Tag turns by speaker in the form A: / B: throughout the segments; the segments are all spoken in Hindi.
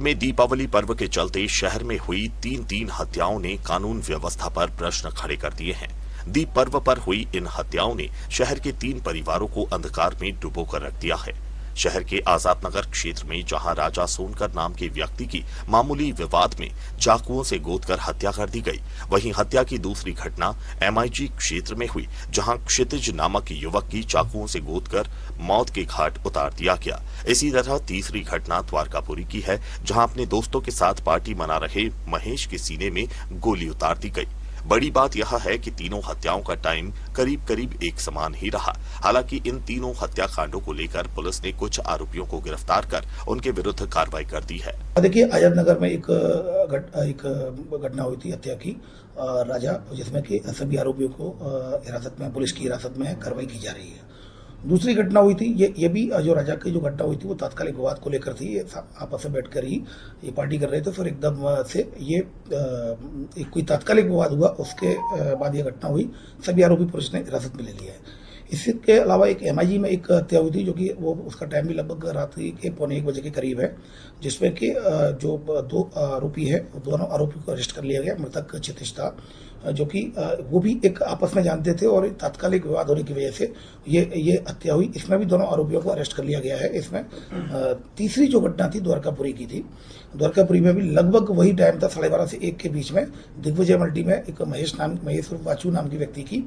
A: में दीपावली पर्व के चलते शहर में हुई तीन हत्याओं ने कानून व्यवस्था पर प्रश्न खड़े कर दिए हैं। दीप पर्व पर हुई इन हत्याओं ने शहर के 3 परिवारों को अंधकार में डुबो कर रख दिया है। शहर के आजाद नगर क्षेत्र में जहां राजा सोनकर नाम के व्यक्ति की मामूली विवाद में चाकुओं से गोदकर हत्या कर दी गई, वहीं हत्या की दूसरी घटना MIG क्षेत्र में हुई, जहां क्षितिज नामक युवक की चाकुओं से गोदकर मौत के घाट उतार दिया गया। इसी तरह तीसरी घटना द्वारकापुरी की है, जहां अपने दोस्तों के साथ पार्टी मना रहे महेश के सीने में गोली उतार दी गई। बड़ी बात यह है कि तीनों हत्याओं का टाइम करीब एक समान ही रहा। हालांकि इन तीनों हत्याकांडों को लेकर पुलिस ने कुछ आरोपियों को गिरफ्तार कर उनके विरुद्ध कार्रवाई कर दी है।
B: देखिए, आजाद नगर में एक घटना हुई थी हत्या की राजा, जिसमें कि सभी आरोपियों को हिरासत में, पुलिस की हिरासत में कार्रवाई की जा रही है। दूसरी घटना हुई थी, ये भी जो राजा की जो घटना हुई थी वो तात्कालिक विवाद को लेकर थी। ये आपस में बैठकर ही ये पार्टी कर रहे थे, फिर एकदम से ये एक कोई तात्कालिक विवाद हुआ, उसके बाद ये घटना हुई। सभी आरोपी पुलिस ने हिरासत में ले लिया है। इसके अलावा एक MIG में एक हत्या हुई थी, जो कि वो उसका टाइम भी लगभग रात्रि के 1:45 बजे के करीब है, जिसमें कि जो 2 आरोपी है, दोनों आरोपी को अरेस्ट कर लिया गया। मृतक क्षितिज था, जो कि वो भी एक आपस में जानते थे और तात्कालिक विवाद होने की वजह से ये हत्या हुई। इसमें भी दोनों आरोपियों को अरेस्ट कर लिया गया है। इसमें तीसरी जो घटना थी द्वारकापुरी की थी। द्वारकापुरी में भी लगभग वही टाइम था, 12:30 से 1 के बीच में दिग्विजय मल्टी में एक महेश वाचू नाम की व्यक्ति की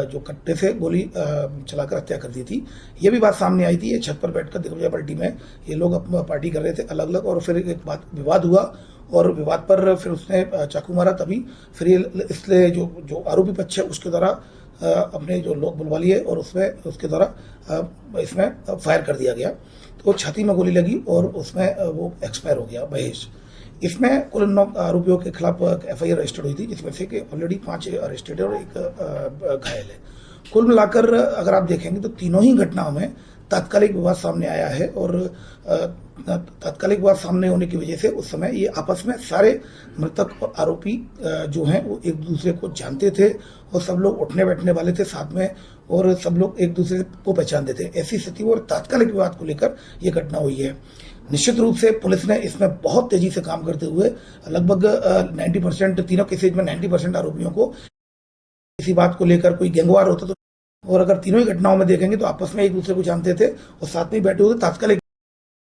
B: जो कट्टे से गोली चलाकर हत्या कर दी थी। ये भी बात सामने आई थी। ये छत पर बैठकर दिग्विजय मल्टी में ये लोग पार्टी कर रहे थे अलग अलग, और फिर एक बात विवाद हुआ और विवाद पर फिर उसने चाकू मारा। तभी फिर इसलिए जो आरोपी पक्ष है उसके द्वारा अपने जो लोग बुलवा लिए और उसके द्वारा इसमें फायर कर दिया गया, तो छाती में गोली लगी और उसमें वो एक्सपायर हो गया महेश। इसमें कुल 9 आरोपियों के खिलाफ FIR रजिस्टर्ड हुई थी, जिसमें से कि ऑलरेडी 5 अरेस्टेड है और 1 घायल है। कुल मिलाकर अगर आप देखेंगे तो तीनों ही घटनाओं में तात्कालिक विवाद सामने आया है, और तात्कालिक विवाद सामने होने की वजह से उस समय ये आपस में सारे मृतक आरोपी जो हैं वो एक दूसरे को जानते थे और सब लोग उठने बैठने वाले थे साथ में, और सब लोग एक दूसरे को पहचानते थे। ऐसी स्थिति और तात्कालिक विवाद को लेकर ये घटना हुई है। निश्चित रूप से पुलिस ने इसमें बहुत तेजी से काम करते हुए लगभग 90%, तीनों केसेज में 90% आरोपियों को इसी बात को लेकर कोई गैंगवार होता तो, और अगर तीनों ही घटनाओं में देखेंगे तो आपस में एक दूसरे को जानते थे और साथ में बैठे हुए तात्कालिक